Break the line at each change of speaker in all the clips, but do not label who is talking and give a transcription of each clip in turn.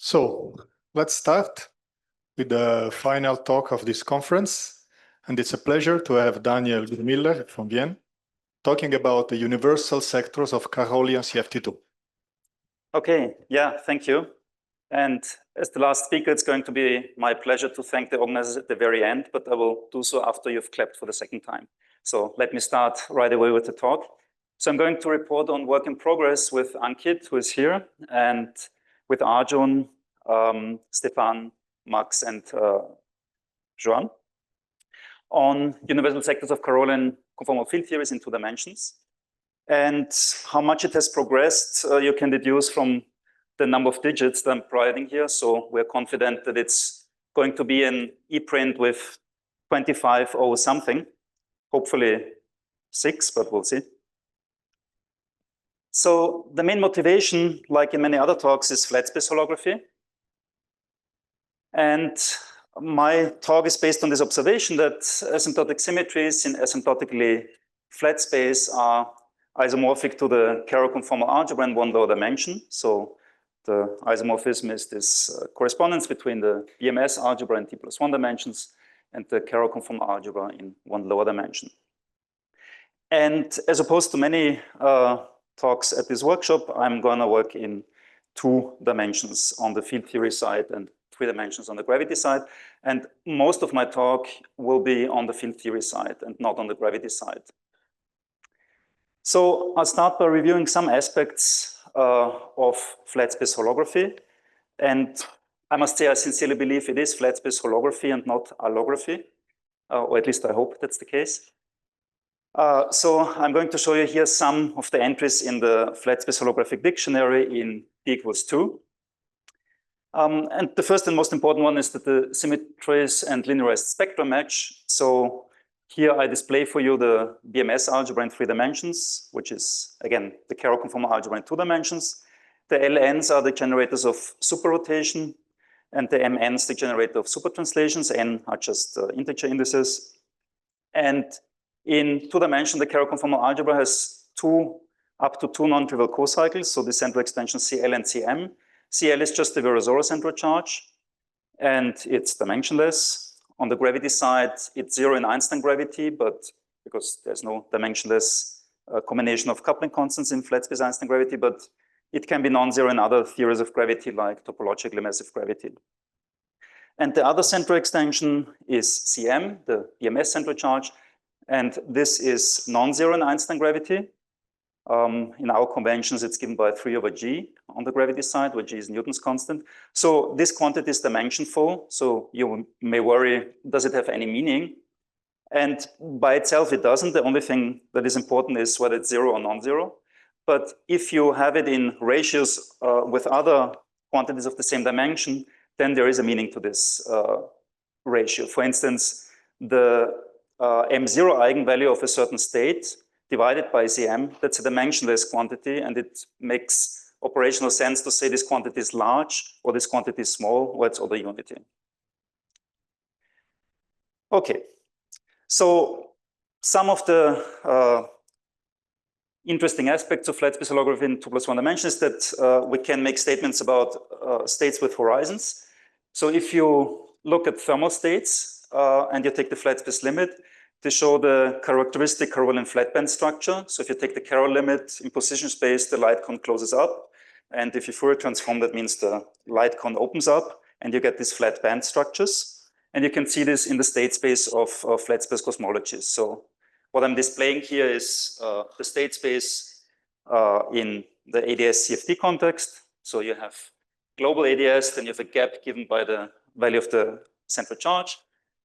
So let's start with the final talk of this conference. And it's a pleasure to have Daniel Grumiller from Vienna talking about the universal sectors of Carrollian CFT2.
Okay, yeah, thank you. And as the last speaker, it's going to be my pleasure to thank the organizers at the very end, but I will do so after you've clapped for the second time. So let me start right away with the talk. So I'm going to report on work in progress with Ankit, who is here, and with Arjun, Stefan, Max, and Joan on universal sectors of Carrollian conformal field theories in 2 dimensions. And how much it has progressed, you can deduce from the number of digits that I'm providing here. So we're confident that it's going to be an ePrint with 25 or something, hopefully 6, but we'll see. So the main motivation, like in many other talks, is flat space holography. And my talk is based on this observation that asymptotic symmetries in asymptotically flat space are isomorphic to the Carrollian algebra in 1 lower dimension. So the isomorphism is this correspondence between the BMS algebra in T+1 dimensions and the Carrollian algebra in 1 lower dimension. And as opposed to many talks at this workshop, I'm going to work in 2 dimensions on the field theory side and 3 dimensions on the gravity side. And most of my talk will be on the field theory side and not on the gravity side. So I'll start by reviewing some aspects of flat space holography. And I must say, I sincerely believe it is flat space holography and not allography, or at least I hope that's the case. So I'm going to show you here some of the entries in the flat space holographic dictionary in T=2. And the first and most important one is that the symmetries and linearized spectra match. So here I display for you the BMS algebra in 3 dimensions, which is, again, the Carrollian algebra in 2 dimensions. The LNs are the generators of superrotation, and the MNs the generator of supertranslations. N are just integer indices. And in 2 dimensions, the Carrollian algebra has up to 2 non-trivial co-cycles, so the central extension CL and CM. CL is just the Virasoro central charge, and it's dimensionless. On the gravity side, it's 0 in Einstein gravity, but because there's no dimensionless combination of coupling constants in flat space Einstein gravity, but it can be non-zero in other theories of gravity, like topologically massive gravity. And the other central extension is CM, the BMS central charge, and this is non-zero in Einstein gravity. In our conventions, it's given by 3/g on the gravity side, where g is Newton's constant. So this quantity is dimensionful. So you may worry, does it have any meaning? And by itself, it doesn't. The only thing that is important is whether it's 0 or non-zero. But if you have it in ratios with other quantities of the same dimension, then there is a meaning to this ratio. For instance, the M0 eigenvalue of a certain state divided by Cm, that's a dimensionless quantity, and it makes operational sense to say this quantity is large, or this quantity is small, or it's order unity. Okay, so some of the interesting aspects of flat space holography in 2+1 dimensions is that we can make statements about states with horizons. So if you look at thermal states and you take the flat space limit, to show the characteristic Carrollian flat band structure. So if you take the Carroll limit in position space, the light cone closes up. And if you Fourier transform, that means the light cone opens up and you get these flat band structures. And you can see this in the state space of flat space cosmologies. So what I'm displaying here is the state space in the ADS CFT context. So you have global ADS, then you have a gap given by the value of the central charge.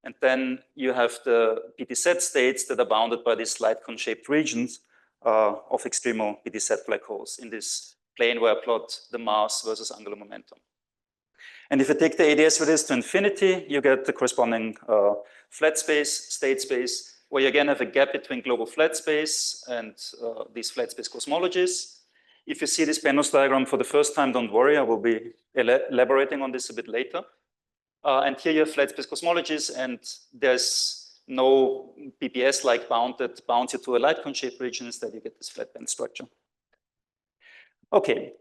And then you have the PTZ states that are bounded by these light cone-shaped regions of extremo PTZ black holes in this plane where I plot the mass versus angular momentum. And if you take the ADS radius to infinity, you get the corresponding flat space, state space, where you again have a gap between global flat space and these flat space cosmologies. If you see this Penrose diagram for the first time, don't worry, I will be elaborating on this a bit later. And here you have flat space cosmologies, and there's no PPS-like bound that bounds you to a light cone-shaped region. Instead, you get this flat band structure. Okay,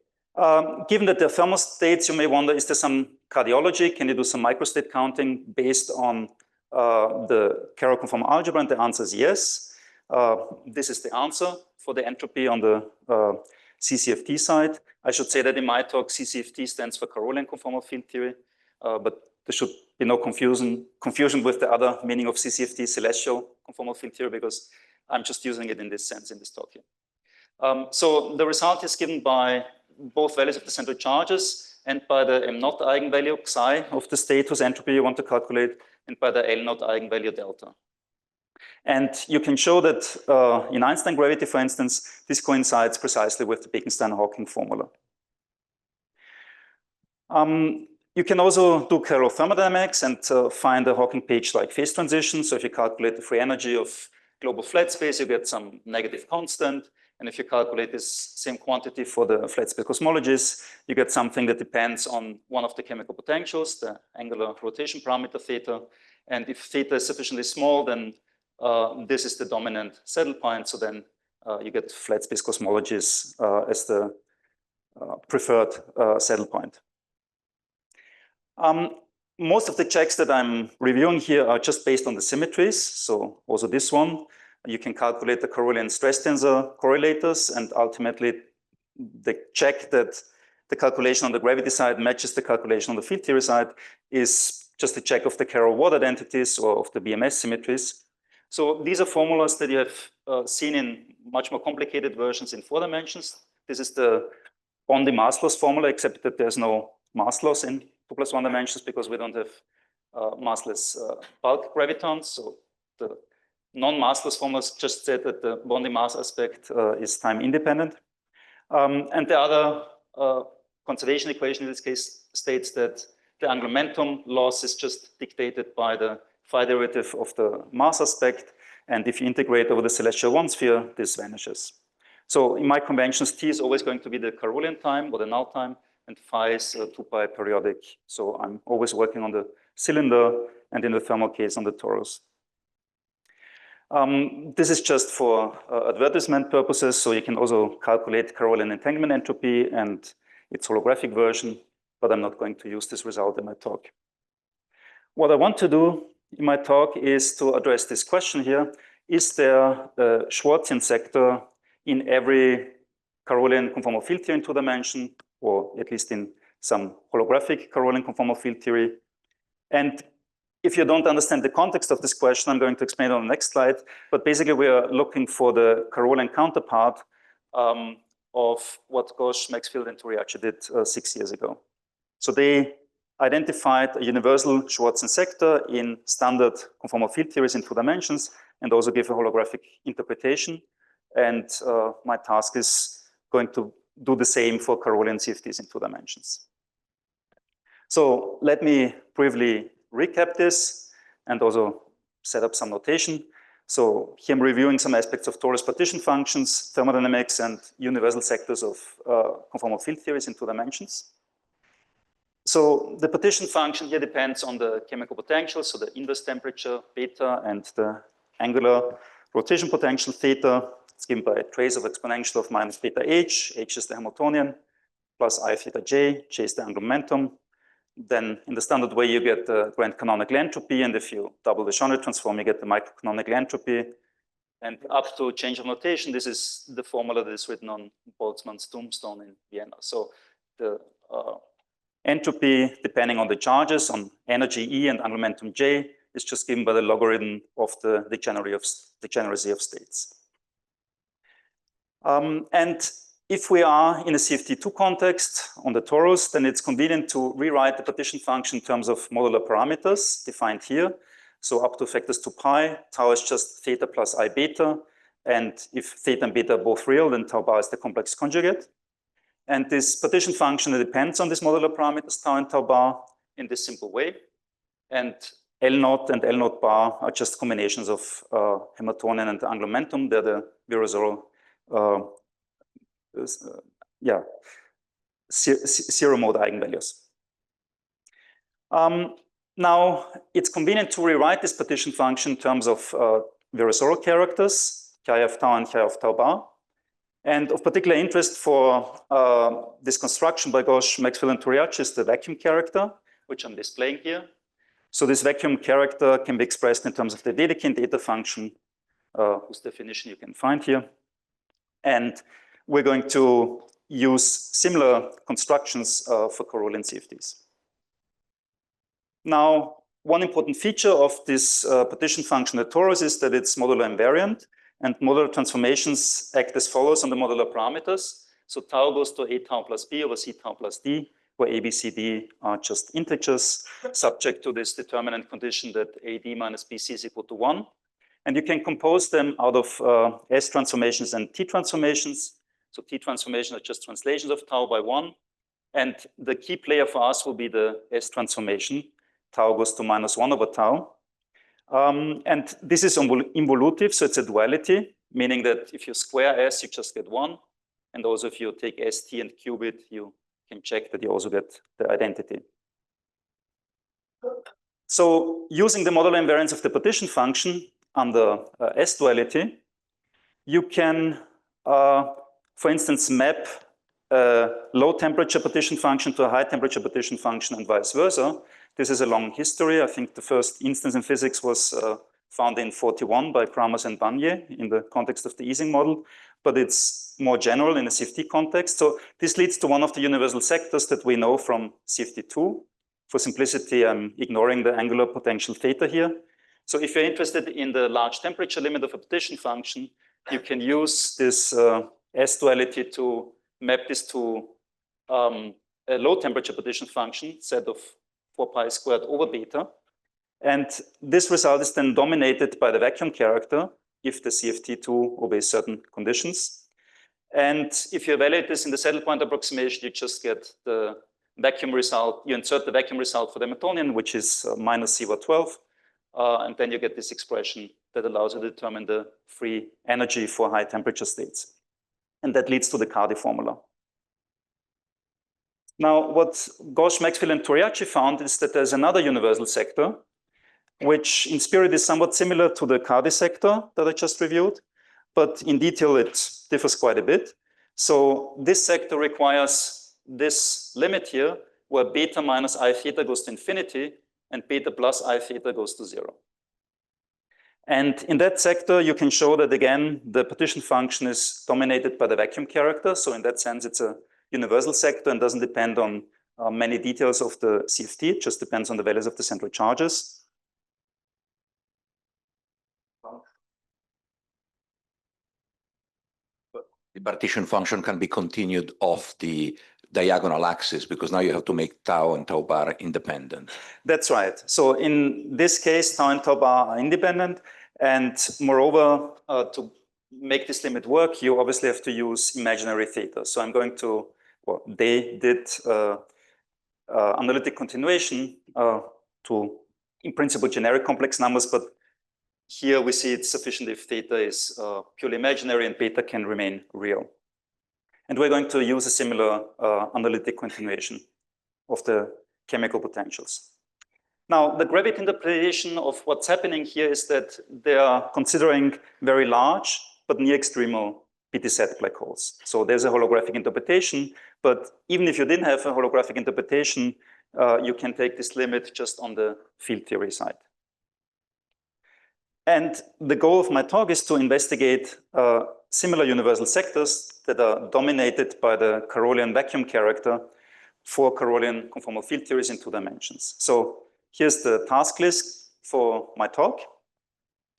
Given that there are thermal states, you may wonder, is there some cardiology? Can you do some microstate counting based on the Carroll-conformal algebra? And the answer is yes. This is the answer for the entropy on the CCFT side. I should say that in my talk, CCFT stands for Carrollian conformal field theory, but there should be no confusion with the other meaning of CCFT, celestial conformal field theory, because I'm just using it in this sense in this talk here. So the result is given by both values of the central charges and by the m0 eigenvalue psi of the state whose entropy you want to calculate, and by the L0 eigenvalue delta. And you can show that in Einstein gravity, for instance, this coincides precisely with the Bekenstein-Hawking formula. You can also do Carroll thermodynamics and find a Hawking page-like phase transition. So if you calculate the free energy of global flat space, you get some negative constant. And if you calculate this same quantity for the flat space cosmologies, you get something that depends on one of the chemical potentials, the angular rotation parameter theta. And if theta is sufficiently small, then this is the dominant saddle point. So then you get flat space cosmologies as the preferred saddle point. Most of the checks that I'm reviewing here are just based on the symmetries. So also this one, you can calculate the Carrollian stress tensor correlators, and ultimately the check that the calculation on the gravity side matches the calculation on the field theory side is just a check of the Carroll-Ward identities or of the BMS symmetries. So these are formulas that you have seen in much more complicated versions in 4 dimensions. This is the Bondi mass loss formula, except that there's no mass loss in 2+1 dimensions because we don't have massless bulk gravitons. So the non-massless formulas just said that the Bondi mass aspect is time independent. And the other conservation equation in this case states that the angular momentum loss is just dictated by the phi derivative of the mass aspect. And if you integrate over the celestial one sphere, this vanishes. So in my conventions, T is always going to be the Carrollian time or the null time, and phi is 2 pi periodic. So I'm always working on the cylinder, and in the thermal case on the torus. This is just for advertisement purposes, so you can also calculate Carrollian entanglement entropy and its holographic version, but I'm not going to use this result in my talk. What I want to do in my talk is to address this question here. Is there a Schwarzian sector in every Carrollian conformal field theory in 2 dimensions, or at least in some holographic Carrollian conformal field theory? And if you don't understand the context of this question, I'm going to explain it on the next slide. But basically, we are looking for the Carrollian counterpart of what Gauss, Maxfield, and Toriaci did 6 years ago. So they identified a universal Schwarzian sector in standard conformal field theories in 2 dimensions, and also gave a holographic interpretation. And my task is going to do the same for Carrollian CFTs in 2 dimensions. So let me briefly recap this and also set up some notation. So here I'm reviewing some aspects of torus partition functions, thermodynamics, and universal sectors of conformal field theories in 2 dimensions. So the partition function here depends on the chemical potential, so the inverse temperature, beta, and the angular rotation potential, theta. It's given by a trace of exponential of minus beta h. H is the Hamiltonian, plus I theta j. J is the angular momentum. Then in the standard way, you get the grand canonical entropy. And if you double the Schoner transform, you get the microcanonical entropy. And up to change of notation, this is the formula that is written on Boltzmann's tombstone in Vienna. So the entropy, depending on the charges, on energy E and angular momentum J, is just given by the logarithm of the degeneracy of states. And if we are in a CFT2 context on the torus, then it's convenient to rewrite the partition function in terms of modular parameters defined here. So up to factors 2 pi, tau is just theta plus I beta. And if theta and beta are both real, then tau bar is the complex conjugate. And this partition function depends on these modular parameters, tau and tau bar, in this simple way. And L0 and L0 bar are just combinations of Hamiltonian and angular momentum. They're the Virasoro zero mode eigenvalues. Now, it's convenient to rewrite this partition function in terms of Virasoro characters, chi of tau and chi of tau bar. And of particular interest for this construction by Gauss, Maxwell, and Toriaci is the vacuum character, which I'm displaying here. So this vacuum character can be expressed in terms of the Dedekind eta function, whose definition you can find here. And we're going to use similar constructions for Carrollian CFTs. Now, one important feature of this partition function at torus is that it's modular invariant, and modular transformations act as follows on the modular parameters. So tau goes to a tau plus b over c tau plus d, where a, b, c, d are just integers, subject to this determinant condition that ad minus bc is equal to 1. And you can compose them out of S transformations and T transformations. So T transformations are just translations of tau by 1. And the key player for us will be the S transformation. Tau goes to minus 1 over tau. And this is involutive, so it's a duality, meaning that if you square S, you just get 1. And also if you take ST and cube it, you can check that you also get the identity. So using the modular invariance of the partition function under S duality, you can, for instance, map a low temperature partition function to a high temperature partition function and vice versa. This is a long history. I think the first instance in physics was found in 41 by Kramers and Banier in the context of the Ising model, but it's more general in a CFT context. So this leads to one of the universal sectors that we know from CFT2. For simplicity, I'm ignoring the angular potential theta here. So if you're interested in the large temperature limit of a partition function, you can use this S duality to map this to a low temperature partition function, set of 4 pi squared over beta. And this result is then dominated by the vacuum character if the CFT2 obeys certain conditions. And if you evaluate this in the saddle point approximation, you just get the vacuum result. You insert the vacuum result for the Hamiltonian, which is minus C over 12. And then you get this expression that allows you to determine the free energy for high temperature states. And that leads to the Cardi formula. Now, what Gauss, Maxwell, and Toriaci found is that there's another universal sector, which in spirit is somewhat similar to the Cardi sector that I just reviewed, but in detail it differs quite a bit. So this sector requires this limit here, where beta minus I theta goes to infinity, and beta plus I theta goes to 0. And in that sector, you can show that, again, the partition function is dominated by the vacuum character. So in that sense, it's a universal sector and doesn't depend on many details of the CFT. It just depends on the values of the central charges.
The partition function can be continued off the diagonal axis because now you have to make tau and tau bar independent.
That's right. So in this case, tau and tau bar are independent. And moreover, to make this limit work, you obviously have to use imaginary theta. So I'm going to, well, they did analytic continuation to, in principle, generic complex numbers, but here we see it's sufficient if theta is purely imaginary and beta can remain real. And we're going to use a similar analytic continuation of the chemical potentials. Now, the gravity interpretation of what's happening here is that they are considering very large but near extremal PTZ black holes. So there's a holographic interpretation, but even if you didn't have a holographic interpretation, you can take this limit just on the field theory side. And the goal of my talk is to investigate similar universal sectors that are dominated by the Carrollian vacuum character for Carrollian conformal field theories in 2 dimensions. So here's the task list for my talk.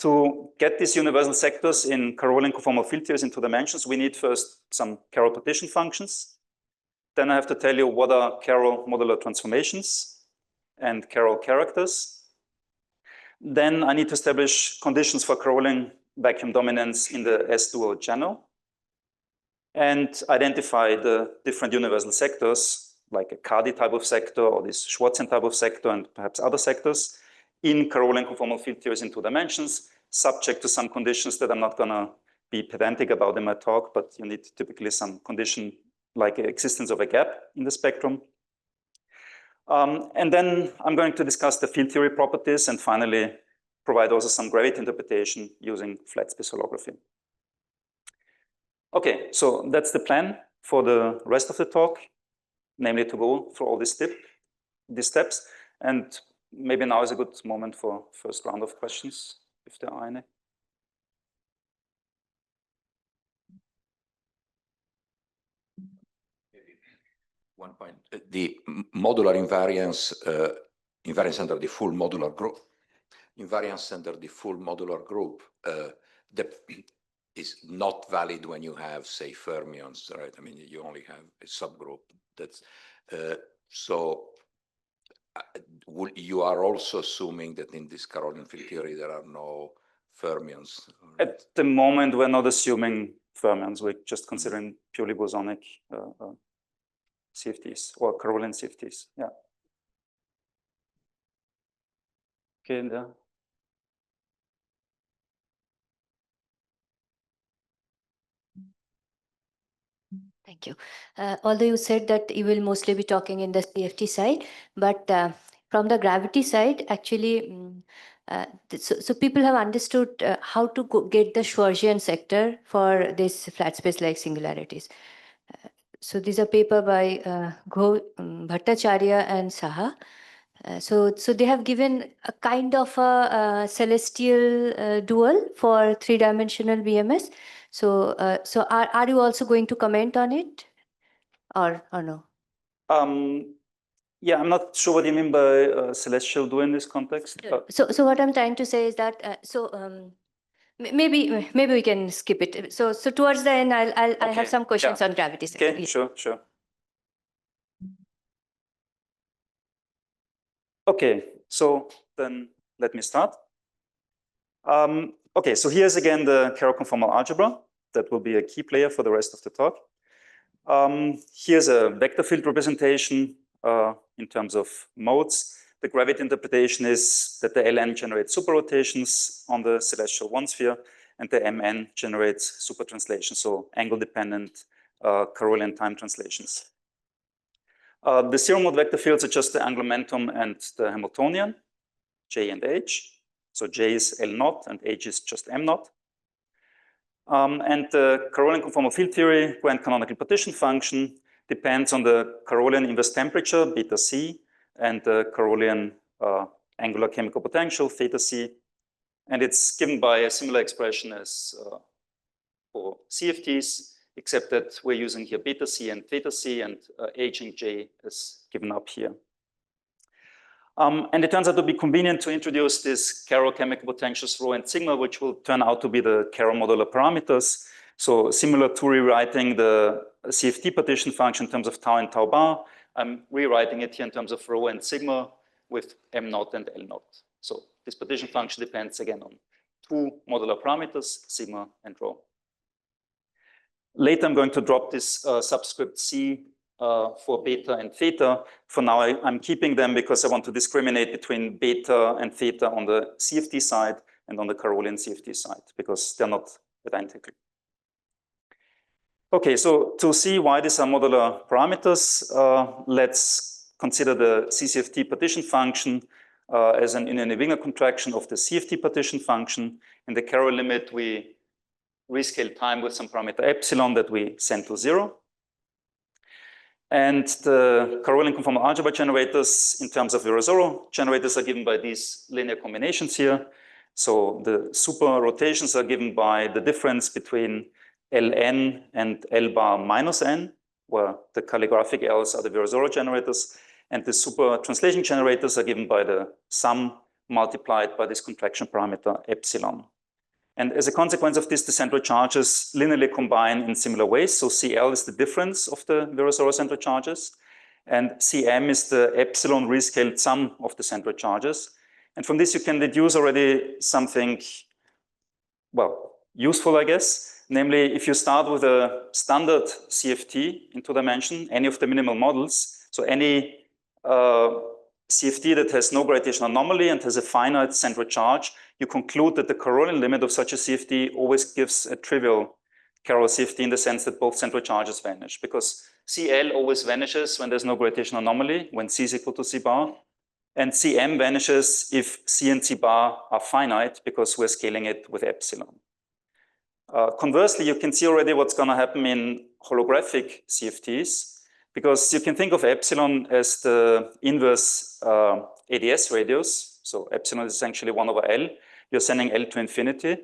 To get these universal sectors in Carrollian conformal field theories in 2 dimensions, we need first some Carroll partition functions. Then I have to tell you what are Carroll modular transformations and Carroll characters. Then I need to establish conditions for Carrollian vacuum dominance in the S-dual channel and identify the different universal sectors, like a Cardi type of sector or this Schwarzian type of sector and perhaps other sectors in Carrollian conformal field theories in 2 dimensions, subject to some conditions that I'm not going to be pedantic about in my talk, but you need typically some condition like existence of a gap in the spectrum. And then I'm going to discuss the field theory properties and finally provide also some gravity interpretation using flat space holography. Okay, so that's the plan for the rest of the talk, namely to go through all these steps. And maybe now is a good moment for first round of questions, if there are any.
One point, the modular invariance, invariance under the full modular group, invariance under the full modular group, that is not valid when you have, say, fermions, right? I mean, you only have a subgroup. That's so. You are also assuming that in this Carrollian field theory there are no fermions.
At the moment, we're not assuming fermions. We're just considering purely bosonic CFTs or Carrollian CFTs. Yeah. Okay, and
Thank you. Although you said that you will mostly be talking in the CFT side, but from the gravity side, actually, so people have understood how to get the Schwarzian sector for this flat space-like singularities. So these are paper by Bhattacharya and Saha. So they have given a kind of a celestial dual for three-dimensional BMS. So are you also going to comment on it, or no?
Yeah, I'm not sure what you mean by celestial dual in this context.
So what I'm trying to say is that maybe we can skip it. So towards the end, I have some questions on gravity.
Okay, yeah. Sure. Okay, so then let me start. Okay, so here's again the Carroll-conformal algebra. That will be a key player for the rest of the talk. Here's a vector field representation in terms of modes. The gravity interpretation is that the Ln generates superrotations on the celestial one sphere, and the Mn generates super translations, so angle-dependent Carrollian time translations. The zero-mode vector fields are just the angular momentum and the Hamiltonian, J and H. So J is L naught and H is just M naught. And the Carrollian conformal field theory grand canonical partition function depends on the Carrollian inverse temperature, beta C, and the Carrollian angular chemical potential, theta C. And it's given by a similar expression as for CFTs, except that we're using here beta C and theta C, and H and J is given up here. And it turns out to be convenient to introduce this Carroll chemical potentials rho and sigma, which will turn out to be the Carroll modular parameters. So similar to rewriting the CFT partition function in terms of tau and tau bar, I'm rewriting it here in terms of rho and sigma with M naught and L naught. So this partition function depends again on two modular parameters, sigma and rho. Later, I'm going to drop this subscript C for beta and theta. For now, I'm keeping them because I want to discriminate between beta and theta on the CFT side and on the Carrollian CFT side, because they're not identical. Okay, so to see why these are modular parameters, let's consider the CCFT partition function as an inner contraction of the CFT partition function. In the Carroll limit, we rescale time with some parameter epsilon that we send to 0. And the Carrollian conformal algebra generators in terms of Virasoro generators are given by these linear combinations here. So the super rotations are given by the difference between Ln and L bar minus n, where the calligraphic L's are the Virasoro generators, and the super translation generators are given by the sum multiplied by this contraction parameter epsilon. And as a consequence of this, the central charges linearly combine in similar ways. So Cl is the difference of the Virasoro central charges, and Cm is the epsilon rescaled sum of the central charges. And from this, you can deduce already something, well, useful, I guess. Namely, if you start with a standard CFT in 2 dimension, any of the minimal models, so any CFT that has no gravitational anomaly and has a finite central charge, you conclude that the Carrollian limit of such a CFT always gives a trivial Carroll CFT in the sense that both central charges vanish, because Cl always vanishes when there's no gravitational anomaly, when C is equal to C bar, and Cm vanishes if C and C bar are finite, because we're scaling it with epsilon. Conversely, you can see already what's going to happen in holographic CFTs, because you can think of epsilon as the inverse ADS radius. So epsilon is essentially 1 over L. You're sending L to infinity,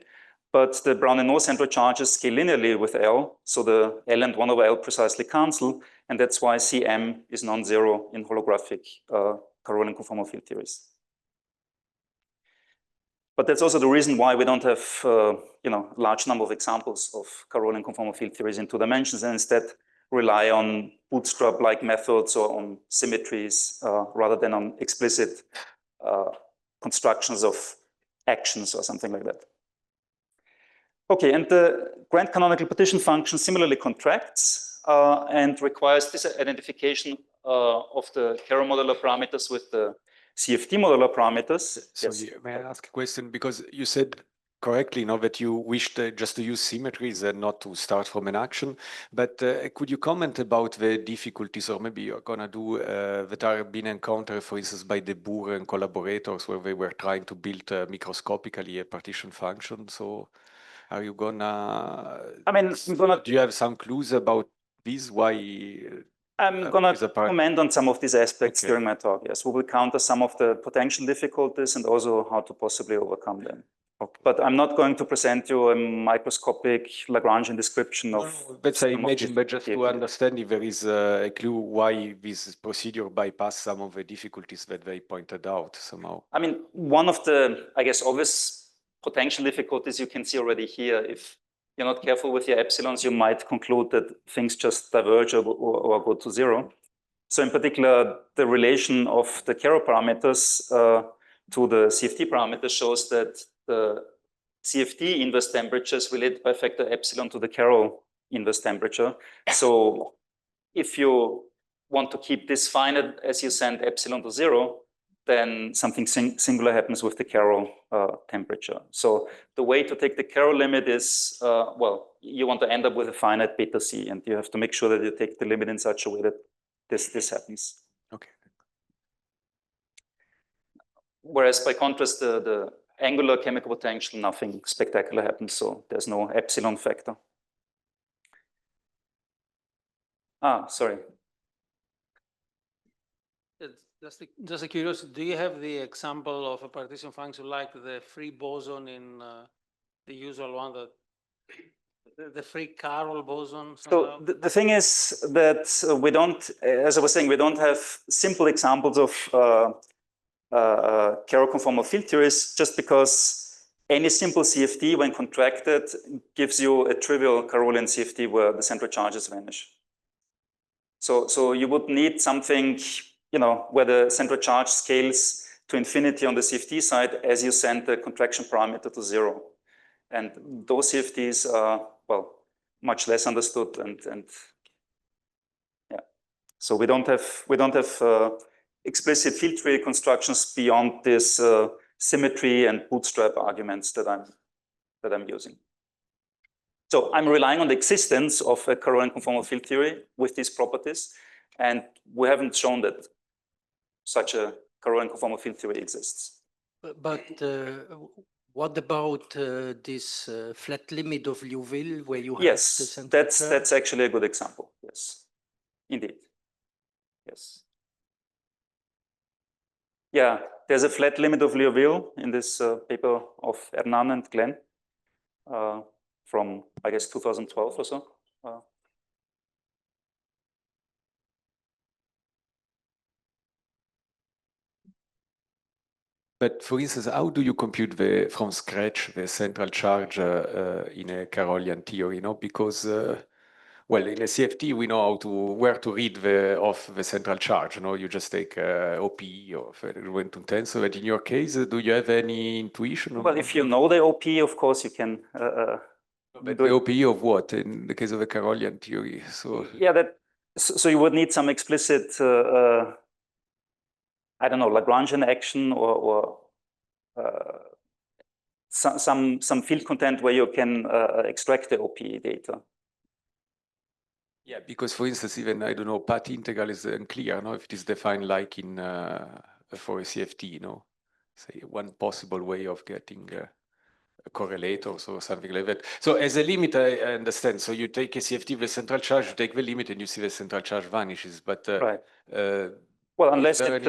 but the Brown-Renault central charges scale linearly with L. So the L and 1 over L precisely cancel. And that's why Cm is non-zero in holographic Carrollian conformal field theories. But that's also the reason why we don't have large number of examples of Carrollian conformal field theories in 2 dimensions, and instead rely on bootstrap-like methods or on symmetries rather than on explicit constructions of actions or something like that. Okay, and the grand canonical partition function similarly contracts and requires this identification of the Carroll modular parameters with the CFT modular parameters.
So
Yes.
may I ask a question? Because you said correctly now that you wished just to use symmetries and not to start from an action. But could you comment about the difficulties, or maybe you're going to do that are being encountered, for instance, by De Boer and collaborators, where they were trying to build microscopically a partition function? So are you gonna...
I mean,
do you have some clues about this? Why...
I'm going to comment on some of these aspects during my talk. Yes, we will counter some of the potential difficulties and also how to possibly overcome them. Okay. But I'm not going to present you a microscopic Lagrangian description of...
But I imagine, but just to understand if there is a clue why this procedure bypass some of the difficulties that they pointed out somehow.
I mean, one of the, I guess, obvious potential difficulties you can see already here. If you're not careful with your epsilons, you might conclude that things just diverge or go to zero. So in particular, the relation of the Carroll parameters to the CFT parameters shows that the CFT inverse temperature is related by factor epsilon to the Carroll inverse temperature. So if you want to keep this finite as you send epsilon to zero, then something singular happens with the Carroll temperature. So the way to take the Carroll limit is, well, you want to end up with a finite beta C, and you have to make sure that you take the limit in such a way that this happens.
Okay.
Whereas by contrast, the angular chemical potential, nothing spectacular happens, so there's no epsilon factor. Sorry.
Just a curiosity, do you have the example of a partition function like the free boson in the usual one, that the free Carroll boson?
So the thing is that we don't, as I was saying, we don't have simple examples of Carroll conformal field theories, just because any simple CFT, when contracted, gives you a trivial Carrollian CFT where the central charges vanish. So you would need something, where the central charge scales to infinity on the CFT side as you send the contraction parameter to zero. And those CFTs are, well, much less understood, and yeah. So we don't have explicit field theory constructions beyond this symmetry and bootstrap arguments that I'm using. So I'm relying on the existence of a Carrollian conformal field theory with these properties, and we haven't shown that such a Carrollian conformal field theory exists.
But what about this flat limit of Liouville, where you have the central charge?
That's actually a good example. Yes, indeed. Yes. Yeah, there's a flat limit of Liouville in this paper of Hernan and Glenn from, I guess, 2012 or so.
But for instance, how do you compute from scratch the central charge in a Carrollian theory? Because well, in a CFT we know where to read off the central charge. You just take OP of Rubin-Thun tensor. But in your case, do you have any intuition?
Well, if you know the OP, of course you can.
But the OP of what in the case of a Carrollian theory? So
yeah, so you would need some explicit. I don't know, Lagrangian action or some field content where you can extract the OP data.
Yeah, because for instance, even, I don't know, path integral is unclear, if it is defined like in for a CFT, say one possible way of getting correlators or something like that. So as a limit, I understand. So you take a CFT with central charge, you take the limit, and you see the central charge vanishes. But
Right.
well,
unless it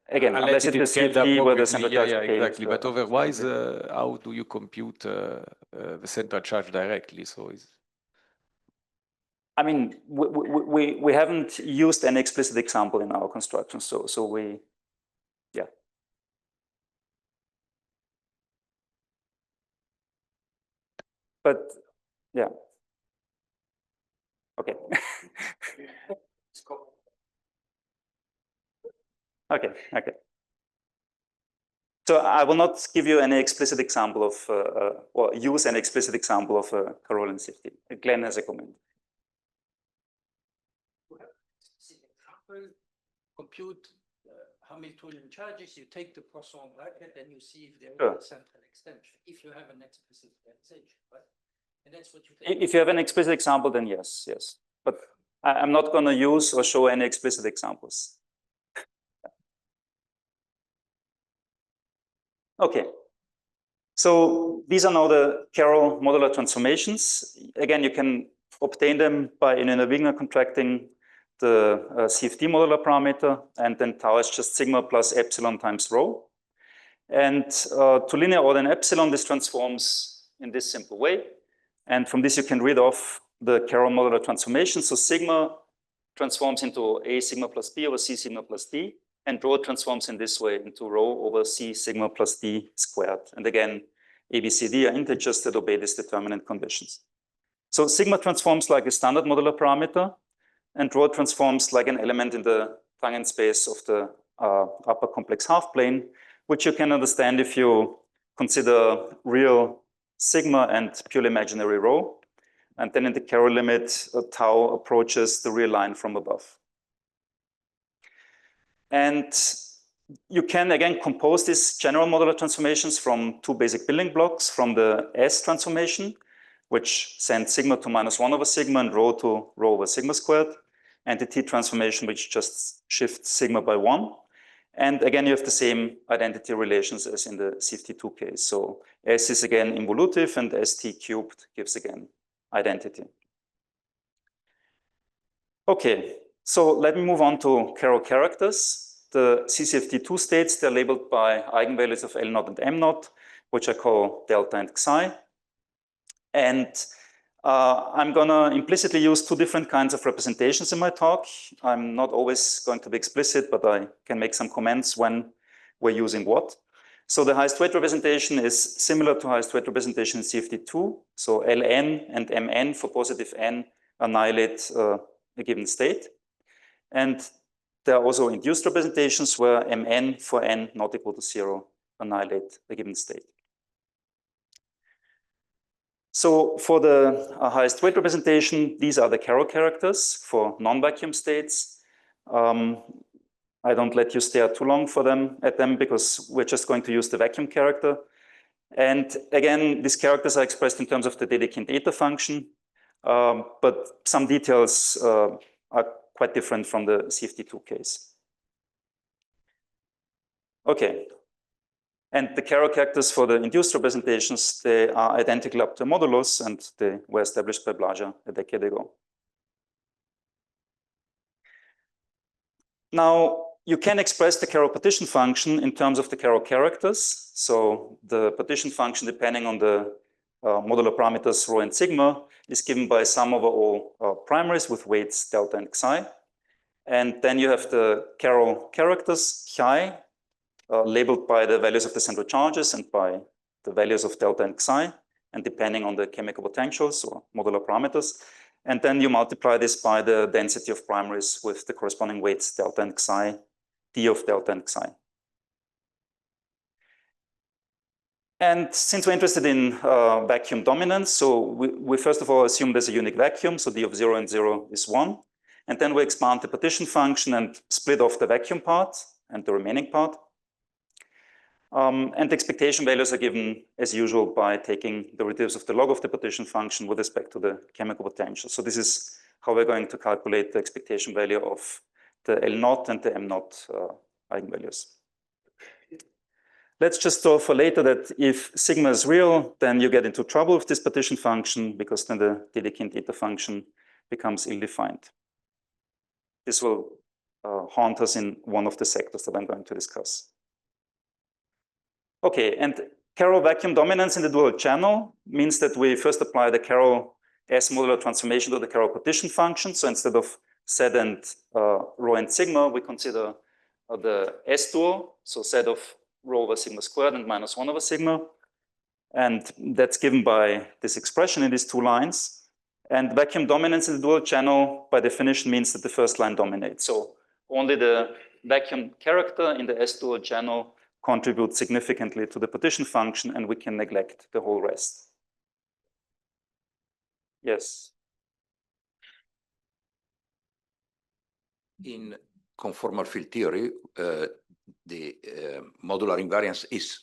again, unless it's a CFT where the central charge
exactly. But otherwise, how do you compute the central charge directly? So
I mean, we haven't used an explicit example in our construction, so we, yeah. But yeah. Okay. Okay. So I will not give you any explicit example of, or use an explicit example of a Carrollian CFT. Glenn has a comment.
Compute Hamiltonian charges, you take the Poisson bracket, and you see if there
Sure.
is a central extension, if you have an explicit realization, right? And that's what you take.
If you have an explicit example, then yes. But I'm not going to use or show any explicit examples. Okay. So these are now the Carroll modular transformations. Again, you can obtain them by in a Wigner contracting the CFT modular parameter, and then tau is just sigma plus epsilon times rho. And to linear order in epsilon, this transforms in this simple way. And from this, you can read off the Carroll modular transformation. So sigma transforms into A sigma plus B over C sigma plus D, and rho transforms in this way into rho over C sigma plus D squared. And again, A, B, C, D are integers that obey these determinant conditions. So sigma transforms like a standard modular parameter, and rho transforms like an element in the tangent space of the upper complex half plane, which you can understand if you consider real sigma and purely imaginary rho. And then in the Carroll limit, tau approaches the real line from above. And you can, again, compose these general modular transformations from two basic building blocks, from the S transformation, which sends sigma to -1 over sigma and rho to rho over sigma squared, and the T transformation, which just shifts sigma by 1. And again, you have the same identity relations as in the CFT2 case. So S is again involutive, and ST cubed gives again identity. Okay, so let me move on to Carroll characters. The CCFT2 states, they're labeled by eigenvalues of L0 and M0, which I call delta and psi. And I'm gonna implicitly use two different kinds of representations in my talk. I'm not always going to be explicit, but I can make some comments when we're using what. So the highest weight representation is similar to highest weight representation in CFT2. So Ln and Mn for positive n annihilate a given state. And there are also induced representations where Mn for n not equal to 0 annihilate a given state. So for the highest weight representation, these are the Carroll characters for non-vacuum states. I don't let you stare too long at them because we're just going to use the vacuum character. And again, these characters are expressed in terms of the Dedekind eta function, but some details are quite different from the CFT2 case. Okay. And the Carroll characters for the induced representations, they are identical up to modulus, and they were established by Blaža a decade ago. Now, you can express the Carroll partition function in terms of the Carroll characters. So the partition function, depending on the modular parameters rho and sigma, is given by sum over all primaries with weights delta and psi. And then you have the Carroll characters chi, labeled by the values of the central charges and by the values of delta and psi, and depending on the chemical potentials or modular parameters. And then you multiply this by the density of primaries with the corresponding weights delta and psi, d of delta and psi. And since we're interested in vacuum dominance, so we first of all assume there's a unique vacuum, so d of 0 and 0 is 1. And then we expand the partition function and split off the vacuum part and the remaining part. And the expectation values are given as usual by taking the derivatives of the log of the partition function with respect to the chemical potential. So this is how we're going to calculate the expectation value of the L0 and the M0 eigenvalues. Let's just store for later that if sigma is real, then you get into trouble with this partition function because then the Dedekind eta function becomes ill-defined. This will haunt us in one of the sectors that I'm going to discuss. Okay, and Carroll vacuum dominance in the dual channel means that we first apply the Carroll S modular transformation to the Carroll partition function. So instead of Z and rho and sigma, we consider the S dual, so Z of rho over sigma squared and minus 1 over sigma. And that's given by this expression in these two lines. And vacuum dominance in the dual channel, by definition, means that the first line dominates. So only the vacuum character in the S dual channel contributes significantly to the partition function, and we can neglect the whole rest. Yes.
In conformal field theory, the modular invariance is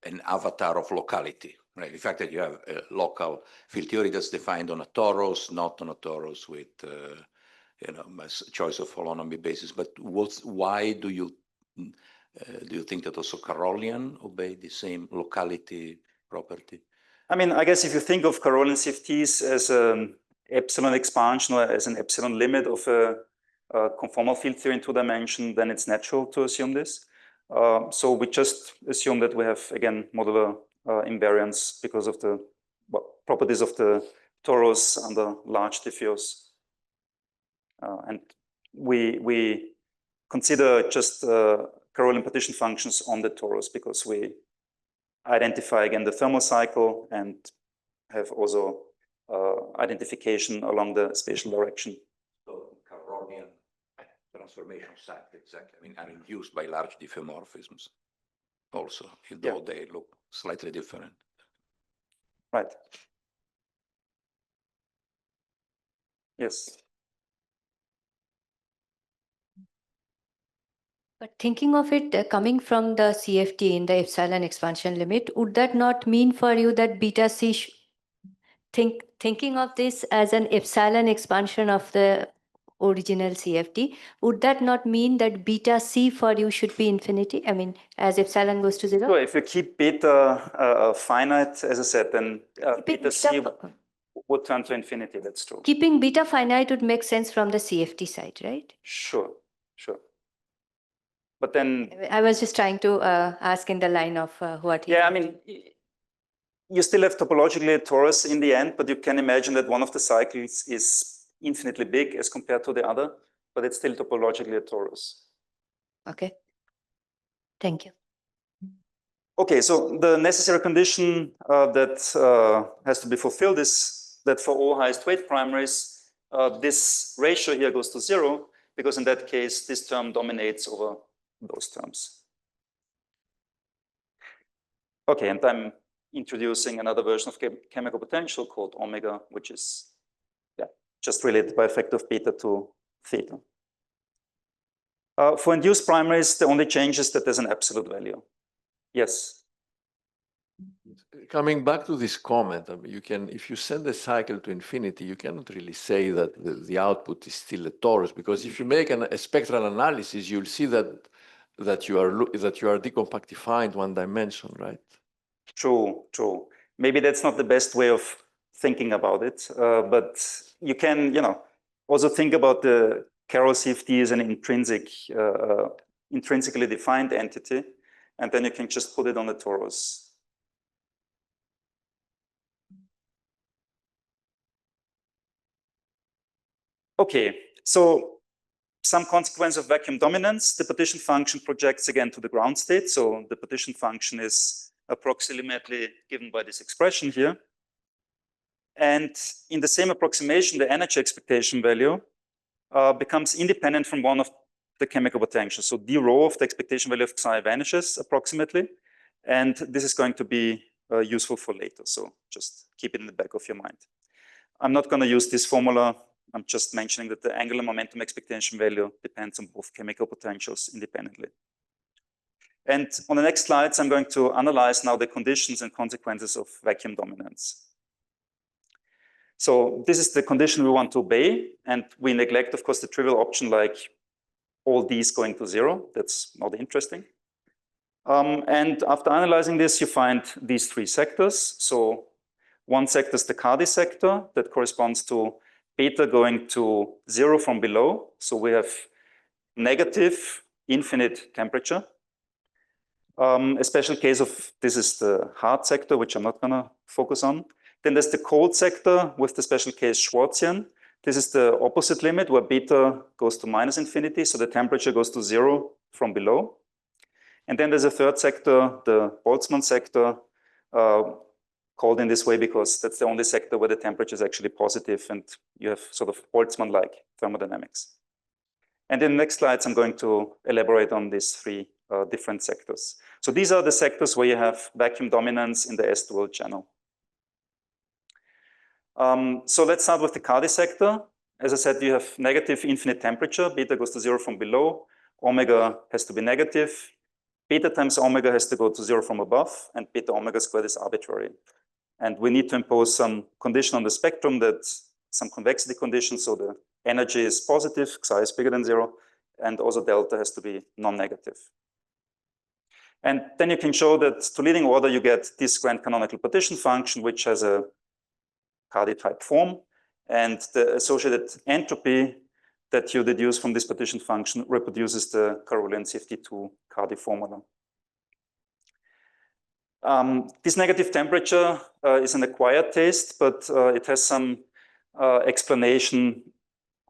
an avatar of locality, right? The fact that you have a local field theory that's defined on a torus, not on a torus with a choice of holonomy basis. But why do you think that also Carrollian obey the same locality property?
I mean, I guess if you think of Carrollian CFTs as an epsilon expansion or as an epsilon limit of a conformal field theory in 2 dimensions, then it's natural to assume this. So we just assume that we have, again, modular invariance because of the properties of the torus under large diffuse. And we consider just Carrollian partition functions on the torus because we identify, again, the thermal cycle and have also identification along the spatial direction.
So Carrollian transformation cycle, exactly. I mean, are induced by large diffeomorphisms also, although they look slightly different.
Right. Yes.
But thinking of it coming from the CFT in the epsilon expansion limit, would that not mean for you that beta C, thinking of this as an epsilon expansion of the original CFT, would that not mean that beta C for you should be infinity? I mean, as epsilon goes to 0?
So if you keep beta finite, as I said, then beta C would turn to infinity, that's true.
Keeping beta finite would make sense from the CFT side, right?
Sure, sure. But then...
I was just trying to ask in the line of what he...
Yeah, I mean, you still have topologically a torus in the end, but you can imagine that one of the cycles is infinitely big as compared to the other, but it's still topologically a torus.
Okay. Thank you.
Okay, so the necessary condition that has to be fulfilled is that for all highest weight primaries, this ratio here goes to 0, because in that case, this term dominates over those terms. Okay, and I'm introducing another version of chemical potential called omega, which is just related by a factor of beta to theta. For induced primaries, the only change is that there's an absolute value. Yes.
Coming back to this comment, I mean, you can, if you send the cycle to infinity, you cannot really say that the output is still a torus, because if you make a spectral analysis, you'll see that you are decompactifying 1 dimension, right?
True, true. Maybe that's not the best way of thinking about it, but you can, also think about the Carroll CFT as an intrinsically defined entity, and then you can just put it on the torus. Okay, so some consequence of vacuum dominance, the partition function projects again to the ground state. So the partition function is approximately given by this expression here. And in the same approximation, the energy expectation value becomes independent from one of the chemical potentials. So d rho of the expectation value of psi vanishes approximately. And this is going to be useful for later. So just keep it in the back of your mind. I'm not going to use this formula. I'm just mentioning that the angular momentum expectation value depends on both chemical potentials independently. And on the next slides, I'm going to analyze now the conditions and consequences of vacuum dominance. So this is the condition we want to obey, and we neglect, of course, the trivial option like all these going to 0. That's not interesting. And after analyzing this, you find these three sectors. So one sector is the Cardi sector that corresponds to beta going to 0 from below. So we have negative infinite temperature. A special case of this is the hard sector, which I'm not going to focus on. Then there's the cold sector with the special case Schwarzian. This is the opposite limit where beta goes to minus infinity. So the temperature goes to 0 from below. And then there's a third sector, the Boltzmann sector, called in this way because that's the only sector where the temperature is actually positive and you have sort of Boltzmann-like thermodynamics. And in the next slides, I'm going to elaborate on these three different sectors. So these are the sectors where you have vacuum dominance in the S-dual channel. So let's start with the Cardi sector. As I said, you have negative infinite temperature. Beta goes to 0 from below. Omega has to be negative. Beta times omega has to go to 0 from above, and beta omega squared is arbitrary. And we need to impose some condition on the spectrum, that some convexity condition, so the energy is positive, psi is bigger than 0, and also delta has to be non-negative. And then you can show that to leading order, you get this grand canonical partition function, which has a Cardi-type form, and the associated entropy that you deduce from this partition function reproduces the Carrollian CFT2 Cardi formula. This negative temperature is an acquired taste, but it has some explanation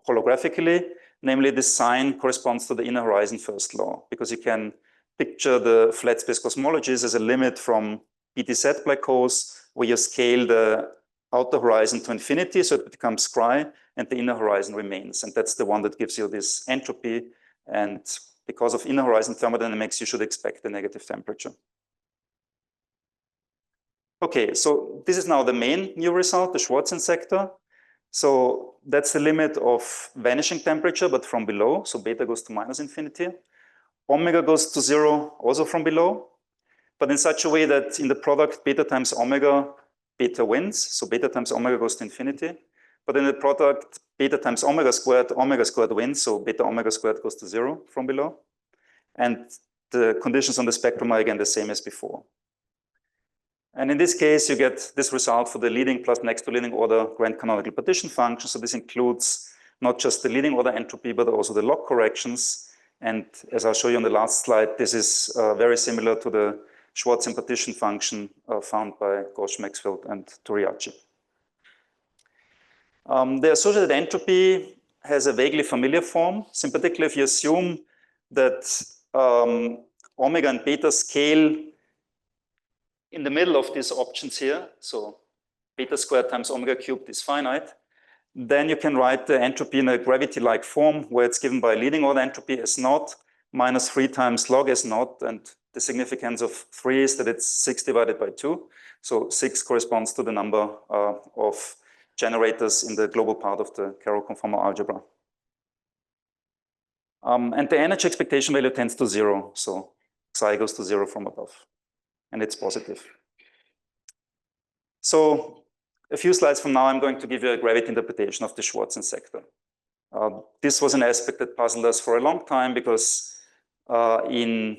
holographically. Namely, this sign corresponds to the inner horizon first law, because you can picture the flat space cosmologies as a limit from BTZ black holes, where you scale the outer horizon to infinity, so it becomes Scry, and the inner horizon remains. And that's the one that gives you this entropy. And because of inner horizon thermodynamics, you should expect a negative temperature. Okay, so this is now the main new result, the Schwarzian sector. So that's the limit of vanishing temperature, but from below. So beta goes to minus infinity. Omega goes to 0 also from below, but in such a way that in the product beta times omega, beta wins. So beta times omega goes to infinity. But in the product beta times omega squared wins. So beta omega squared goes to 0 from below. And the conditions on the spectrum are again the same as before. And in this case, you get this result for the leading plus next to leading order grand canonical partition function. So this includes not just the leading order entropy, but also the log corrections. And as I'll show you on the last slide, this is very similar to the Schwarzian partition function found by Gauss, Maxfield, and Toriaci. The associated entropy has a vaguely familiar form. So in particular, if you assume that omega and beta scale in the middle of these options here, so beta squared times omega cubed is finite, then you can write the entropy in a gravity-like form where it's given by leading order entropy S naught minus 3 times log S naught, and the significance of 3 is that it's 6 divided by 2. So 6 corresponds to the number of generators in the global part of the Carroll-conformal algebra. And the energy expectation value tends to 0, so psi goes to 0 from above, and it's positive. So a few slides from now, I'm going to give you a gravity interpretation of the Schwarzian sector. This was an aspect that puzzled us for a long time because in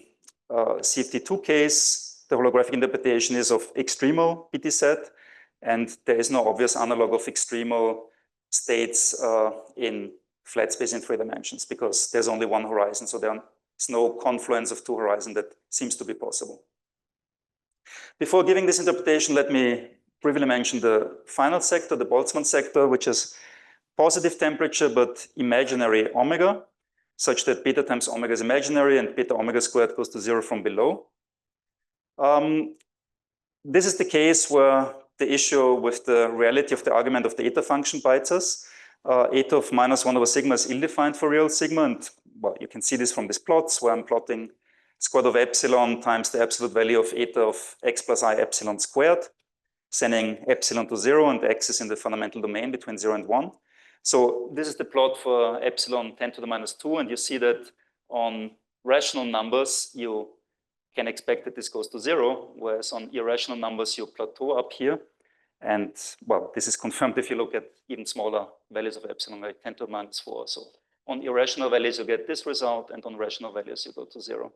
CFT2 case, the holographic interpretation is of extremal BTZ, and there is no obvious analog of extremal states in flat space in 3 dimensions because there's only one horizon, so there is no confluence of 2 horizons that seems to be possible. Before giving this interpretation, let me briefly mention the final sector, the Boltzmann sector, which is positive temperature but imaginary omega, such that beta times omega is imaginary and beta omega squared goes to 0 from below. This is the case where the issue with the reality of the argument of the eta function bites us. Eta of minus 1 over sigma is ill-defined for real sigma, and well, you can see this from these plots where I'm plotting square root of epsilon times the absolute value of eta of x plus I epsilon squared, sending epsilon to 0, and x is in the fundamental domain between 0 and 1. So this is the plot for epsilon 10 to the minus 2, and you see that on rational numbers, you can expect that this goes to 0, whereas on irrational numbers, you plateau up here. And well, this is confirmed if you look at even smaller values of epsilon, like 10 to the minus 4. So on irrational values, you get this result, and on rational values, you go to 0.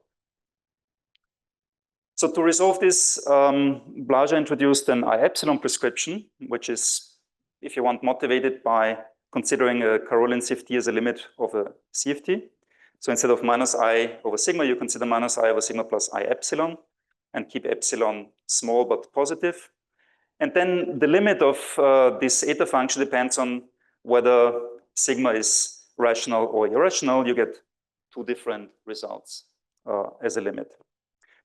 So to resolve this, Blaža introduced an I epsilon prescription, which is, if you want, motivated by considering a Carrollian CFT as a limit of a CFT. So instead of minus I over sigma, you consider minus I over sigma plus I epsilon and keep epsilon small but positive. And then the limit of this eta function depends on whether sigma is rational or irrational. You get two different results as a limit.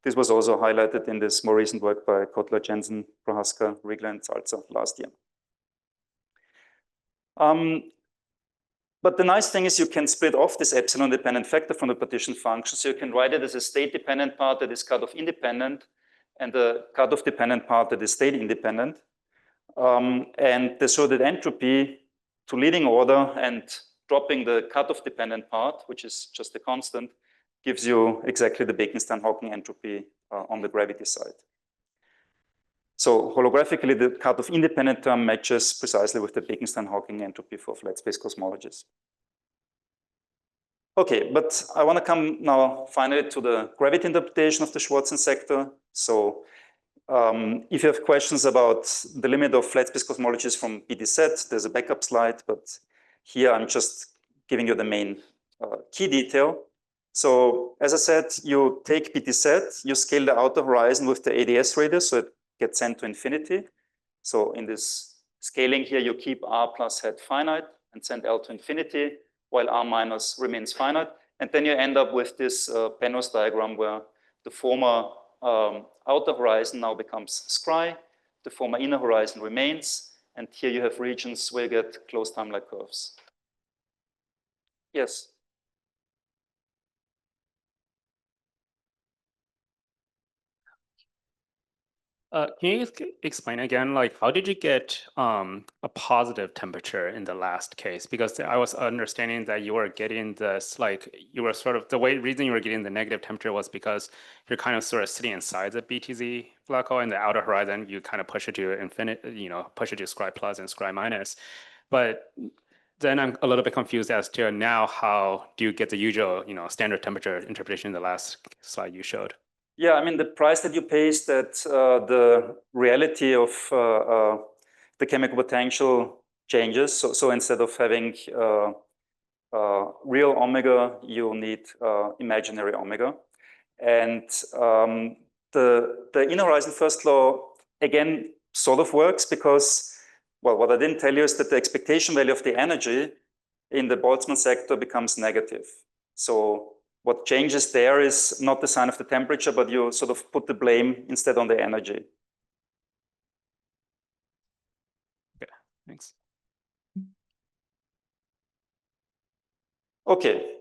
This was also highlighted in this more recent work by Kotler, Jensen, Prohaska, Riegler, and Salzer last year. But the nice thing is you can split off this epsilon-dependent factor from the partition function. So you can write it as a state-dependent part that is cutoff independent and a cutoff dependent part that is state independent. And the sorted entropy to leading order and dropping the cutoff dependent part, which is just a constant, gives you exactly the Bekenstein-Hawking entropy on the gravity side. So holographically, the cutoff independent term matches precisely with the Bekenstein-Hawking entropy for flat space cosmologies. Okay, but I want to come now finally to the gravity interpretation of the Schwarzen sector. So if you have questions about the limit of flat space cosmologies from BTZ, there's a backup slide, but here I'm just giving you the main key detail. So as I said, you take BTZ, you scale the outer horizon with the ADS radius, so it gets sent to infinity. So in this scaling here, you keep R plus head finite and send L to infinity, while R minus remains finite. And then you end up with this Penrose diagram where the former outer horizon now becomes scry, the former inner horizon remains, and here you have regions where you get closed time-like curves. Yes?
Can you explain again, like, how did you get a positive temperature in the last case? Because I was understanding that you were getting this, like, you were sort of, reason you were getting the negative temperature was because you're kind of sort of sitting inside the BTZ black hole, and the outer horizon, you kind of push it to infinite, push it to scry plus and scry minus. But then I'm a little bit confused as to now, how do you get the usual, standard temperature interpretation in the last slide you showed?
Yeah, I mean, the price that you pay is that the reality of the chemical potential changes. So instead of having real omega, you need imaginary omega. And the inner horizon first law, again, sort of works because, well, what I didn't tell you is that the expectation value of the energy in the Boltzmann sector becomes negative. So what changes there is not the sign of the temperature, but you sort of put the blame instead on the energy.
Okay, thanks.
Okay,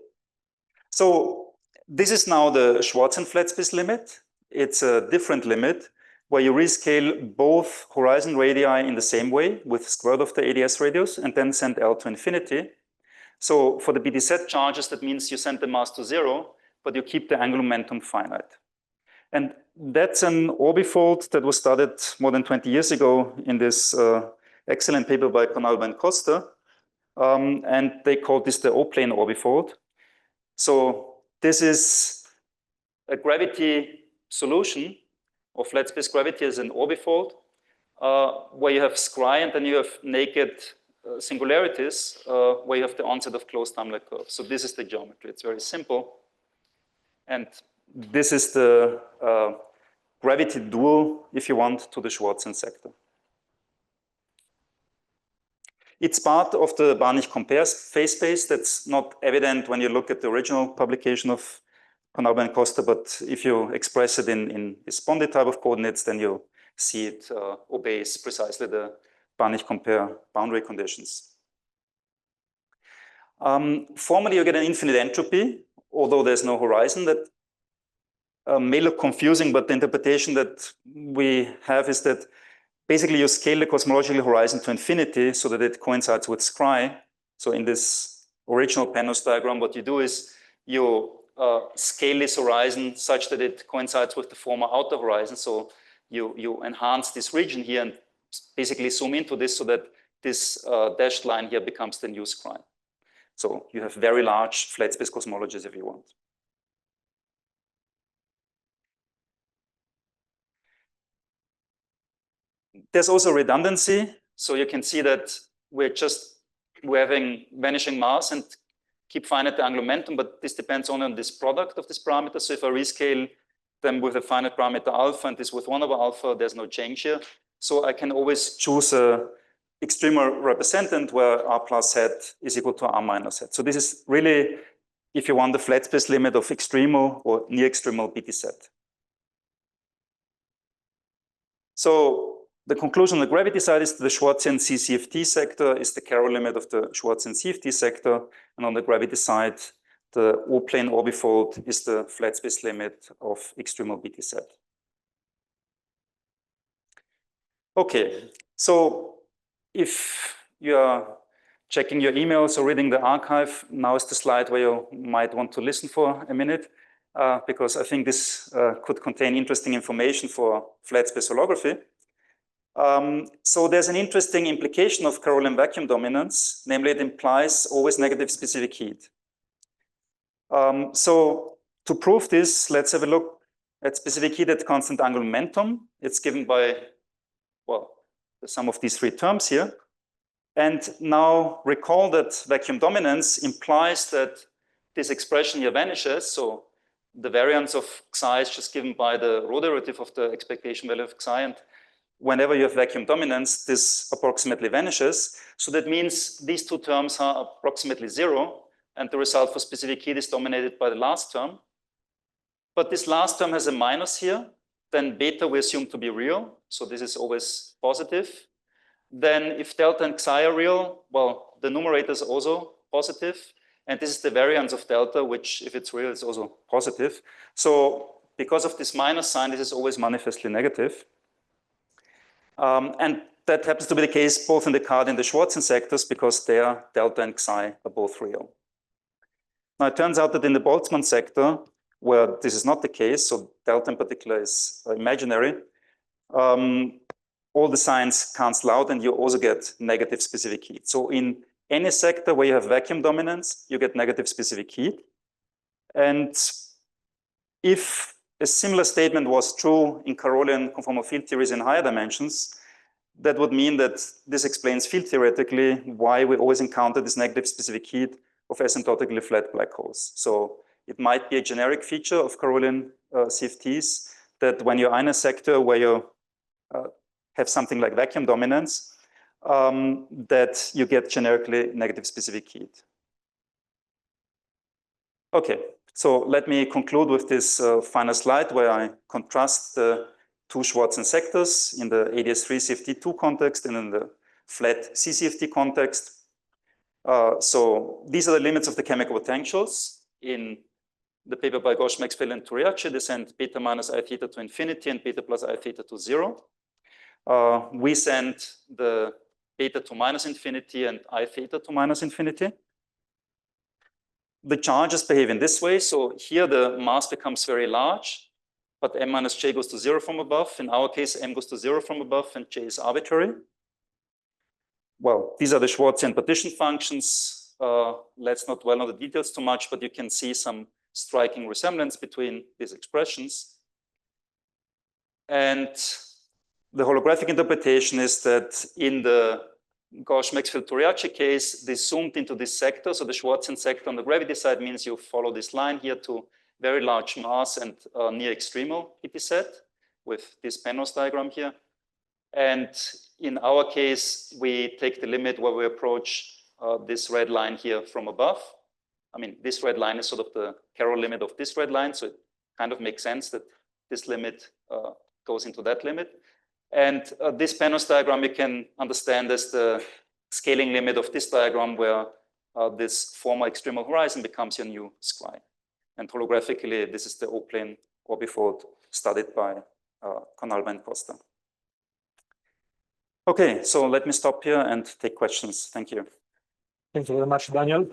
so this is now the Schwarzen flat space limit. It's a different limit where you rescale both horizon radii in the same way with square root of the ADS radius and then send L to infinity. So for the BTZ charges, that means you send the mass to 0, but you keep the angular momentum finite. And that's an orbifold that was started more than 20 years ago in this excellent paper by Conalba and Costa. And they called this the O-plane orbifold. So this is a gravity solution of flat space gravity as an orbifold, where you have scry and then you have naked singularities where you have the onset of closed time-like curves. So this is the geometry. It's very simple. And this is the gravity dual, if you want, to the Schwarzen sector. It's part of the Barnich compares phase space. That's not evident when you look at the original publication of Conalba and Costa, but if you express it in this bonded type of coordinates, then you see it obeys precisely the Barnich compare boundary conditions. Formally, you get an infinite entropy, although there's no horizon. That may look confusing, but the interpretation that we have is that basically you scale the cosmological horizon to infinity so that it coincides with scry. So in this original Penrose diagram, what you do is you scale this horizon such that it coincides with the former outer horizon. So you enhance this region here and basically zoom into this so that this dashed line here becomes the new scry. So you have very large flat space cosmologies if you want. There's also redundancy. So you can see that we're having vanishing mass and keep finite the angular momentum, but this depends only on this product of this parameter. So if I rescale them with a finite parameter alpha and this with 1 over alpha, there's no change here. So I can always choose a extremal representant where r plus z is equal to r minus z. So this is really, if you want, the flat space limit of extremal or near extremal BTZ. So the conclusion on the gravity side is the Schwarzian CCFT sector is the Carroll limit of the Schwarzian CFT sector. And on the gravity side, the O-plane orbifold is the flat space limit of extremal BTZ. Okay, so if you are checking your emails or reading the archive, now is the slide where you might want to listen for a minute, because I think this could contain interesting information for flat space holography. So there's an interesting implication of Carrollian vacuum dominance, namely it implies always negative specific heat. So to prove this, let's have a look at specific heat at constant angular momentum. It's given by, well, the sum of these three terms here. And now recall that vacuum dominance implies that this expression here vanishes. So the variance of xi is just given by the row derivative of the expectation value of xi. And whenever you have vacuum dominance, this approximately vanishes. So that means these two terms are approximately zero. And the result for specific heat is dominated by the last term. But this last term has a minus here. Then beta we assume to be real. So this is always positive. Then if delta and xi are real, well, the numerator is also positive. And this is the variance of delta, which if it's real, is also positive. So because of this minus sign, this is always manifestly negative. And that happens to be the case both in the Carrollian and the Schwarzian sectors because there delta and xi are both real. Now it turns out that in the Boltzmann sector, where this is not the case, so delta in particular is imaginary, all the signs cancel out and you also get negative specific heat. So in any sector where you have vacuum dominance, you get negative specific heat. And if a similar statement was true in Carrollian conformal field theories in higher dimensions, that would mean that this explains field theoretically why we always encounter this negative specific heat of asymptotically flat black holes. So it might be a generic feature of Carrollian CFTs that when you're in a sector where you have something like vacuum dominance, that you get generically negative specific heat. Okay, so let me conclude with this final slide where I contrast the two Schwarzian sectors in the ADS3 CFT2 context and in the flat CCFT context. So these are the limits of the chemical potentials. In the paper by Ghosh, Maxwell, and Toriace, they send beta minus I theta to infinity and beta plus I theta to 0. We send the beta to minus infinity and I theta to minus infinity. The charges behave in this way. So here the mass becomes very large, but m minus j goes to 0 from above. In our case, m goes to 0 from above and j is arbitrary. Well, these are the Schwarzian partition functions. Let's not dwell on the details too much, but you can see some striking resemblance between these expressions. And the holographic interpretation is that in the Gauss-Maxwell-Toriace case, they zoomed into this sector. So the Schwarzian sector on the gravity side means you follow this line here to very large mass and near extremal BTZ with this Penrose diagram here. And in our case, we take the limit where we approach this red line here from above. I mean, this red line is sort of the Carroll limit of this red line. So it kind of makes sense that this limit goes into that limit. And this Penrose diagram you can understand as the scaling limit of this diagram where this former extremal horizon becomes your new sky. And holographically, this is the O-plane orbifold studied by Conalba and Costa. Okay, so let me stop here and take questions. Thank you.
Thank you very much, Daniel.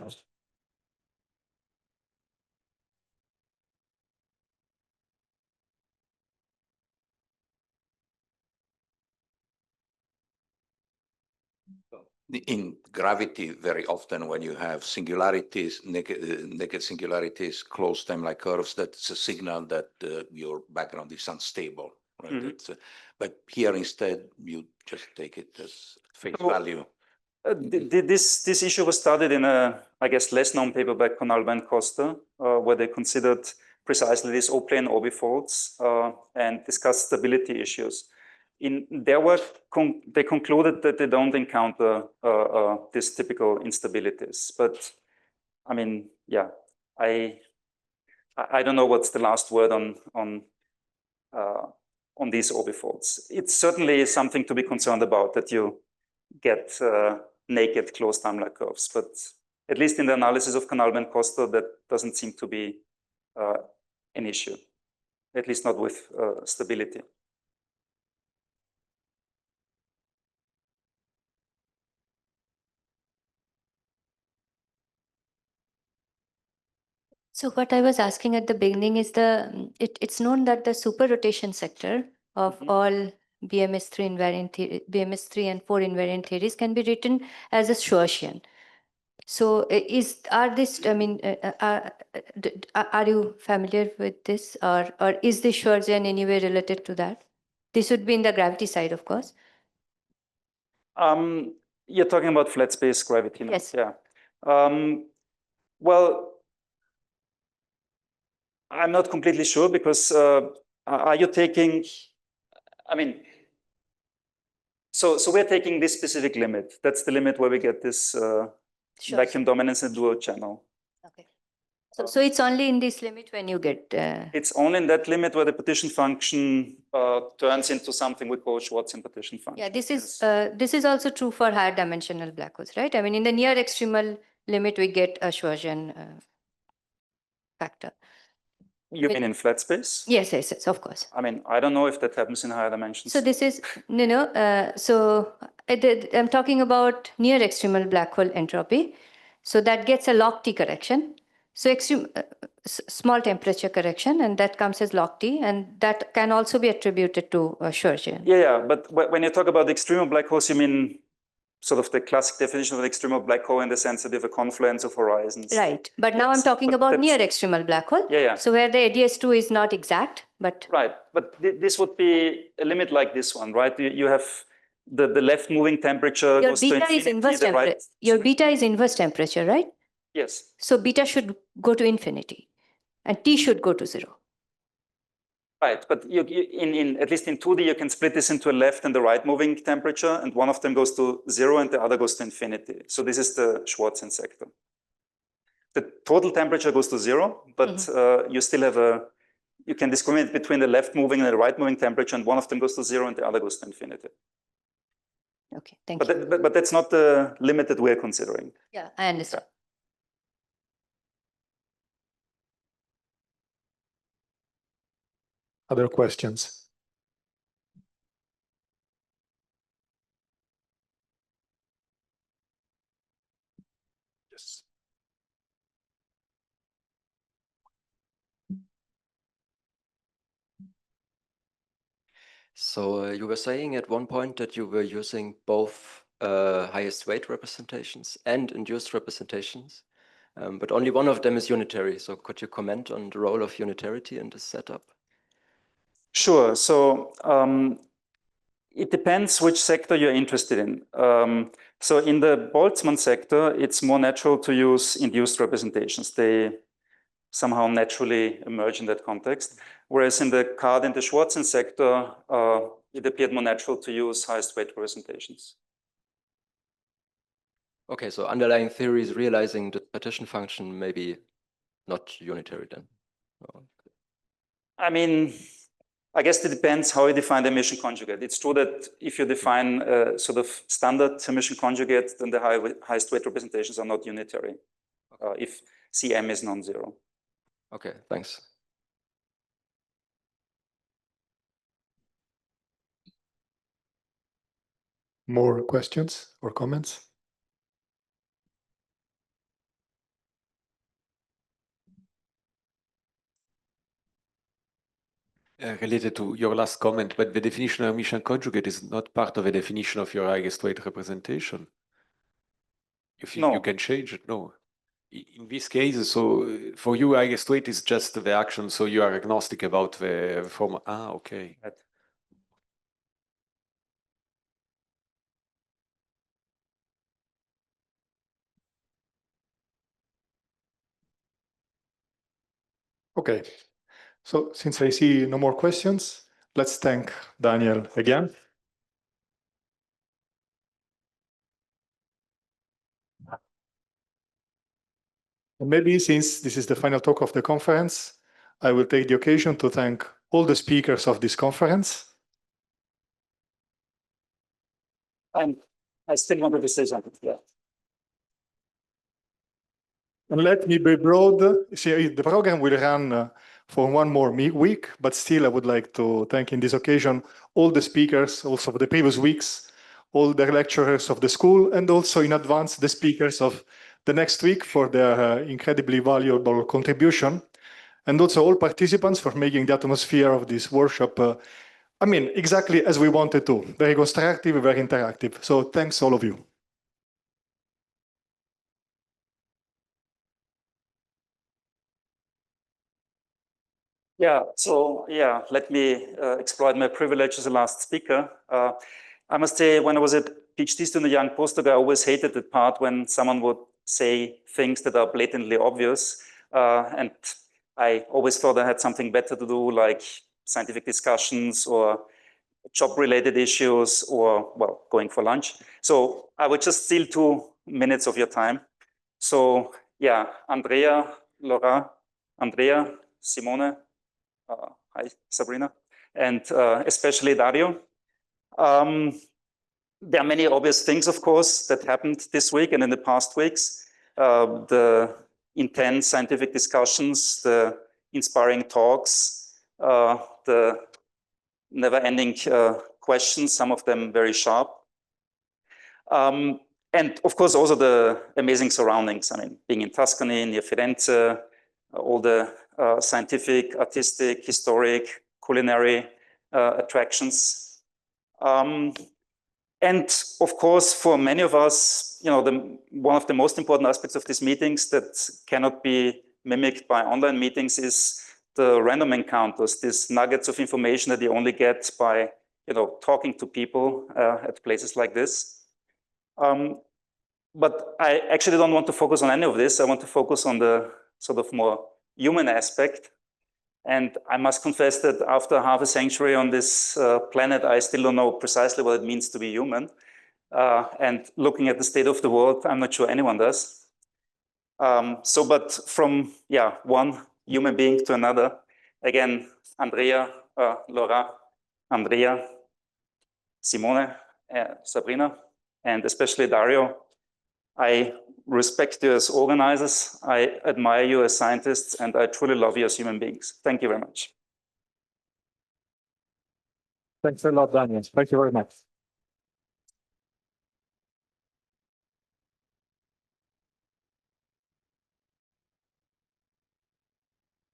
In gravity, very often when you have singularities, naked singularities, closed time-like curves, that's a signal that your background is unstable. right?
Mhm.
It's, but here instead, you just take it as face
So-
value.
This issue was studied in a, I guess, less known paper by Conalba and Costa, where they considered precisely these O-plane orbifolds and discussed stability issues. In their work, they concluded that they don't encounter these typical instabilities. But I mean, yeah, I don't know what's the last word on these orbifolds. It's certainly something to be concerned about, that you get naked closed timeline curves. But at least in the analysis of Conalba and Costa, that doesn't seem to be an issue, at least not with stability.
So what I was asking at the beginning is it's known that the super rotation sector of all BMS3 invariant BMS3 and 4 invariant theories can be written as a Schwarzian. So are you familiar with this, or is the Schwarzian in any way related to that? This would be in the gravity side, of course.
You're talking about flat space gravity now.
Yes.
Yeah. Well, I'm not completely sure, because are you taking, I mean, so we're taking this specific limit. That's the limit where we get this vacuum dominance in dual channel.
Okay. So it's only in this limit when you get.
It's only in that limit where the partition function turns into something we call Schwarzian partition function.
Yeah, this is
Yes.
this is also true for higher dimensional black holes, right? I mean, in the near extremal limit, we get a Schwarzian factor.
You mean in flat space?
Yes, of course.
I mean, I don't know if that happens in higher dimensions.
So this is I'm talking about near extremal black hole entropy. So that gets a log T correction. So extreme small temperature correction, and that comes as log T, and that can also be attributed to Schwarzian.
Yeah, but when you talk about the extremal black holes, you mean sort of the classic definition of an extremal black hole in the sense that you have a confluence of horizons.
Right, but now I'm
Yes,
talking
but
about
that's-
near extremal black hole.
Yeah.
So where the ADS2 is not exact, but
Right, but this would be a limit like this one, right? You have the left moving temperature
your
goes to
beta
infinity,
is inverse
the
temperature.
right-
Your beta is inverse temperature, right?
Yes.
So beta should go to infinity, and T should go to 0.
Right, but in at least in 2D, you can split this into a left and the right moving temperature, and one of them goes to 0 and the other goes to infinity. So this is the Schwarzian sector. The total temperature goes to 0, but you still have you can discriminate between the left moving and the right moving temperature, and one of them goes to 0 and the other goes to infinity.
Okay, thank you.
But that's not the limit that we're considering.
Yeah, I understand.
Other questions? Yes.
So you were saying at one point that you were using both highest weight representations and induced representations, but only one of them is unitary. So could you comment on the role of unitarity in this setup?
Sure. So it depends which sector you're interested in. So in the Boltzmann sector, it's more natural to use induced representations. They somehow naturally emerge in that context. Whereas in the Card and the Schwarzian sector, it appeared more natural to use highest weight representations.
Okay, so underlying theory is realizing the partition function maybe not unitary then. Oh.
I mean, I guess it depends how you define the emission conjugate. It's true that if you define a sort of standard emission conjugate, then the highest weight representations are not unitary, if Cm is non-zero.
Okay, thanks.
More questions or comments?
Related to your last comment, but the definition of emission conjugate is not part of a definition of your highest weight representation. You can change it, no. In this case, so for you, highest weight is just the action, so you are agnostic about the form. Ah, okay.
Okay, so since I see no more questions, let's thank Daniel again. And maybe since this is the final talk of the conference, I will take the occasion to thank all the speakers of this conference.
I still wanted to say something. Yeah.
And let me be broad. See, the program will run for one more week, but still I would like to thank in this occasion all the speakers also of the previous weeks, all the lecturers of the school, and also in advance the speakers of the next week for their incredibly valuable contribution. And also all participants for making the atmosphere of this workshop, exactly as we wanted to. Very constructive, very interactive. So thanks all of you.
Yeah, so yeah, let me exploit my privilege as a last speaker. I must say, when I was a PhD student, a young postdoc, I always hated the part when someone would say things that are blatantly obvious. And I always thought I had something better to do, like scientific discussions or job-related issues or, well, going for lunch. So I would just steal 2 minutes of your time. So yeah, Andrea, Laura, Andrea, Simone, hi, Sabrina, and especially Dario. There are many obvious things, of course, that happened this week and in the past weeks. The intense scientific discussions, the inspiring talks, the never-ending questions, some of them very sharp. And of course, also the amazing surroundings. I mean, being in Tuscany, near Firenze, all the scientific, artistic, historic, culinary attractions. And of course, for many of us, one of the most important aspects of these meetings that cannot be mimicked by online meetings is the random encounters, these nuggets of information that you only get by, talking to people at places like this. But I actually don't want to focus on any of this. I want to focus on the sort of more human aspect. And I must confess that after half a century on this planet, I still don't know precisely what it means to be human. And looking at the state of the world, I'm not sure anyone does. But from, one human being to another, again, Andrea, Laura, Andrea, Simone, Sabrina, and especially Dario, I respect you as organizers, I admire you as scientists, and I truly love you as human beings. Thank you very much.
Thanks a lot, Daniel. Thank you very much.